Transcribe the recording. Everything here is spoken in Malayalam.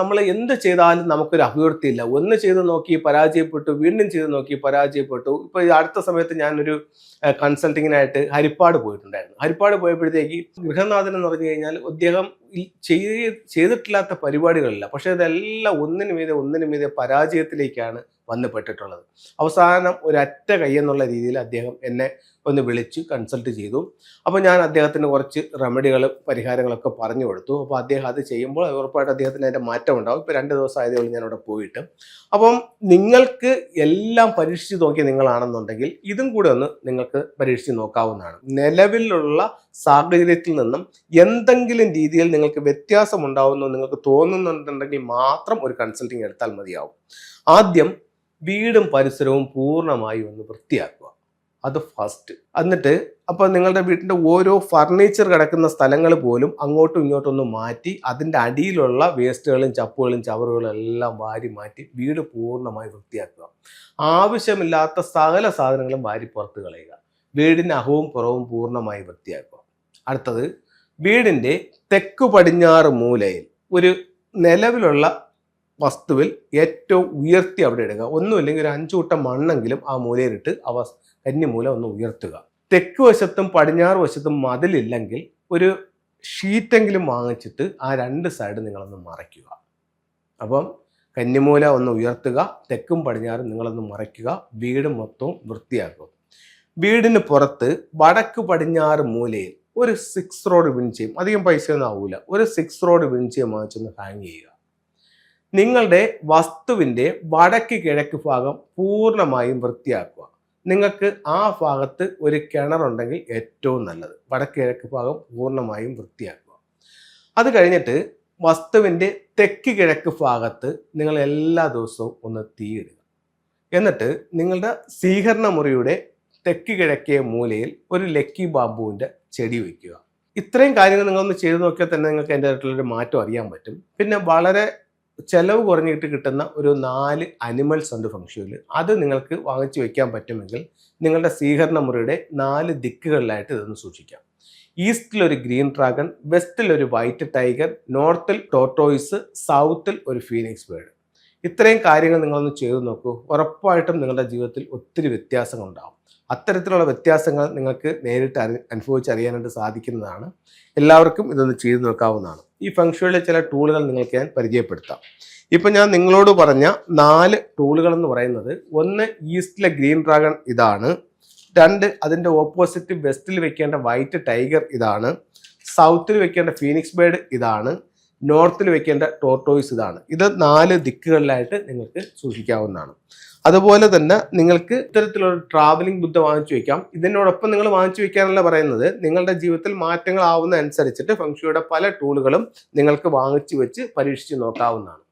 നമ്മൾ എന്ത് ചെയ്താലും നമുക്കൊരു അഭിവൃദ്ധിയില്ല. ഒന്ന് ചെയ്ത് നോക്കി പരാജയപ്പെട്ടു, വീണ്ടും ചെയ്ത് നോക്കി പരാജയപ്പെട്ടു. ഇപ്പൊ ഈ അടുത്ത സമയത്ത് ഞാനൊരു കൺസൾട്ടിങ്ങിനായിട്ട് ഹരിപ്പാട് പോയിട്ടുണ്ടായിരുന്നു. ഹരിപ്പാട് പോയപ്പോഴത്തേക്ക് ഗൃഹനാഥൻ എന്ന് പറഞ്ഞു കഴിഞ്ഞാൽ അദ്ദേഹം ചെയ്തിട്ടില്ലാത്ത പരിപാടികളില്ല. പക്ഷെ അതെല്ലാം ഒന്നിനു മീതെ പരാജയത്തിലേക്കാണ് വന്ന് പെട്ടിട്ടുള്ളത്. അവസാനം ഒരറ്റ കൈ എന്നുള്ള രീതിയിൽ അദ്ദേഹം എന്നെ ഒന്ന് വിളിച്ച് കൺസൾട്ട് ചെയ്തു. അപ്പോൾ ഞാൻ അദ്ദേഹത്തിന് കുറച്ച് റെമഡികളും പരിഹാരങ്ങളൊക്കെ പറഞ്ഞു കൊടുത്തു. അപ്പോൾ അദ്ദേഹം അത് ചെയ്യുമ്പോൾ ഉറപ്പായിട്ട് അദ്ദേഹത്തിന് അതിൻ്റെ മാറ്റം ഉണ്ടാവും. ഇപ്പോൾ 2 ദിവസം ആയതേ ഉള്ളൂ ഞാൻ അവിടെ പോയിട്ട്. അപ്പം നിങ്ങൾക്ക് എല്ലാം പരീക്ഷിച്ച് നോക്കിയ നിങ്ങളാണെന്നുണ്ടെങ്കിൽ ഇതും കൂടെ ഒന്ന് നിങ്ങൾക്ക് പരീക്ഷിച്ച് നോക്കാവുന്നതാണ്. നിലവിലുള്ള സാഹചര്യത്തിൽ നിന്നും എന്തെങ്കിലും രീതിയിൽ നിങ്ങൾക്ക് വ്യത്യാസം ഉണ്ടാവുന്നു നിങ്ങൾക്ക് തോന്നുന്നുണ്ടെങ്കിൽ മാത്രം ഒരു കൺസൾട്ടിങ് എടുത്താൽ മതിയാവും. ആദ്യം വീടും പരിസരവും പൂർണ്ണമായി ഒന്ന് വൃത്തിയാക്കുക. അത് ഫസ്റ്റ്. എന്നിട്ട് അപ്പോൾ നിങ്ങളുടെ വീട്ടിൻ്റെ ഓരോ ഫർണിച്ചർ കിടക്കുന്ന സ്ഥലങ്ങൾ പോലും അങ്ങോട്ടും ഇങ്ങോട്ടും ഒന്ന് മാറ്റി അതിൻ്റെ അടിയിലുള്ള വേസ്റ്റുകളും ചപ്പുകളും ചവറുകളും എല്ലാം വാരി മാറ്റി വീട് പൂർണ്ണമായി വൃത്തിയാക്കുക. ആവശ്യമില്ലാത്ത സകല സാധനങ്ങളും വാരി പുറത്ത് കളയുക. വീടിൻ്റെ അകവും പുറവും പൂർണ്ണമായി വൃത്തിയാക്കുക. അടുത്തത്, വീടിൻ്റെ തെക്ക് പടിഞ്ഞാറ് മൂലയിൽ ഒരു നിലവിലുള്ള വസ്തുവിൽ ഏറ്റവും ഉയർത്തി അവിടെ ഇടുക. ഒന്നുമില്ലെങ്കിൽ ഒരു 5 കൂട്ടം മണ്ണെങ്കിലും ആ മൂലയിലിട്ട് കന്നിമൂല ഒന്ന് ഉയർത്തുക. തെക്ക് വശത്തും പടിഞ്ഞാറ് വശത്തും മതിലില്ലെങ്കിൽ ഒരു ഷീറ്റെങ്കിലും വാങ്ങിച്ചിട്ട് ആ 2 സൈഡ് നിങ്ങളൊന്ന് മറയ്ക്കുക. അപ്പം കന്നിമൂല ഒന്ന് ഉയർത്തുക, തെക്കും പടിഞ്ഞാറും നിങ്ങളൊന്ന് മറയ്ക്കുക, വീട് മൊത്തവും വൃത്തിയാക്കുക. വീടിന് പുറത്ത് വടക്ക് പടിഞ്ഞാറ് മൂലയിൽ ഒരു 6 റോഡ് വിൻചയം, അധികം പൈസയൊന്നും ആവൂല, ഒരു 6 റോഡ് വിൻചയം വാങ്ങിച്ചൊന്ന് ഹാങ് ചെയ്യുക. നിങ്ങളുടെ വസ്തുവിൻ്റെ വടക്ക് കിഴക്ക് ഭാഗം പൂർണ്ണമായും വൃത്തിയാക്കുക. നിങ്ങൾക്ക് ആ ഭാഗത്ത് ഒരു കിണറുണ്ടെങ്കിൽ ഏറ്റവും നല്ലത്. വടക്ക് കിഴക്ക് ഭാഗം പൂർണ്ണമായും വൃത്തിയാക്കുക. അത് കഴിഞ്ഞിട്ട് വസ്തുവിൻ്റെ തെക്ക് കിഴക്ക് ഭാഗത്ത് നിങ്ങൾ എല്ലാ ദിവസവും ഒന്ന് തീയിടുക. എന്നിട്ട് നിങ്ങളുടെ സ്വീകരണ മുറിയുടെ തെക്ക് കിഴക്കേ മൂലയിൽ ഒരു ലക്കി ബാമ്പുവിൻ്റെ ചെടി വയ്ക്കുക. ഇത്രയും കാര്യങ്ങൾ നിങ്ങളൊന്ന് ചെയ്തു നോക്കിയാൽ തന്നെ നിങ്ങൾക്ക് അതിൻ്റെ ആയിട്ടുള്ളൊരു മാറ്റം അറിയാൻ പറ്റും. പിന്നെ വളരെ ചെലവ് കുറഞ്ഞിട്ട് കിട്ടുന്ന ഒരു 4 അനിമൽസ് ഉണ്ട് ഫംഗ്ഷനിൽ. അത് നിങ്ങൾക്ക് വാങ്ങിച്ചു വെക്കാൻ പറ്റുമെങ്കിൽ നിങ്ങളുടെ സ്വീകരണ മുറിയുടെ 4 ദിക്കുകളിലായിട്ട് ഇതൊന്ന് സൂക്ഷിക്കാം. ഈസ്റ്റിൽ ഒരു ഗ്രീൻ ഡ്രാഗൺ, വെസ്റ്റിൽ ഒരു വൈറ്റ് ടൈഗർ, നോർത്തിൽ ടോർട്ടോയിസ്, സൗത്തിൽ ഒരു ഫീനിക്സ് ബേർഡ്. ഇത്രയും കാര്യങ്ങൾ നിങ്ങളൊന്ന് ചെയ്തു നോക്കൂ. ഉറപ്പായിട്ടും നിങ്ങളുടെ ജീവിതത്തിൽ ഒത്തിരി വ്യത്യാസങ്ങൾ ഉണ്ടാകും. അത്തരത്തിലുള്ള വ്യത്യാസങ്ങൾ നിങ്ങൾക്ക് നേരിട്ട് അനുഭവിച്ചറിയാനായിട്ട് സാധിക്കുന്നതാണ്. എല്ലാവർക്കും ഇതൊന്ന് ചെയ്തു നോക്കാവുന്നതാണ്. ഈ ഫംഗ്ഷനിലെ ചില ടൂളുകൾ നിങ്ങൾക്ക് ഞാൻ പരിചയപ്പെടുത്താം. ഇപ്പം ഞാൻ നിങ്ങളോട് പറഞ്ഞ 4 ടൂളുകൾ എന്ന് പറയുന്നത്, 1 ഈസ്റ്റിലെ ഗ്രീൻ ഡ്രാഗൺ ഇതാണ്, 2 അതിൻ്റെ ഓപ്പോസിറ്റ് വെസ്റ്റിൽ വെക്കേണ്ട വൈറ്റ് ടൈഗർ ഇതാണ്, സൗത്തിൽ വെക്കേണ്ട ഫീനിക്സ് ബേർഡ് ഇതാണ്, നോർത്തിൽ വെക്കേണ്ട ടോർട്ടോയിസ് ഇതാണ്. ഇത് 4 ദിക്കുകളിലായിട്ട് നിങ്ങൾക്ക് സൂക്ഷിക്കാവുന്നതാണ്. അതുപോലെ തന്നെ നിങ്ങൾക്ക് ഇത്തരത്തിലുള്ള ട്രാവലിംഗ് ബുദ്ധ വാങ്ങിച്ചു വയ്ക്കാം. ഇതിനോടൊപ്പം നിങ്ങൾ വാങ്ങിച്ചു വയ്ക്കാനല്ല പറയുന്നത്, നിങ്ങളുടെ ജീവിതത്തിൽ മാറ്റങ്ങൾ ആവുന്ന അനുസരിച്ചിട്ട് ഫംഗ്ഷയുടെ പല ടൂളുകളും നിങ്ങൾക്ക് വാങ്ങിച്ചു വെച്ച് പരീക്ഷിച്ച് നോക്കാവുന്നതാണ്.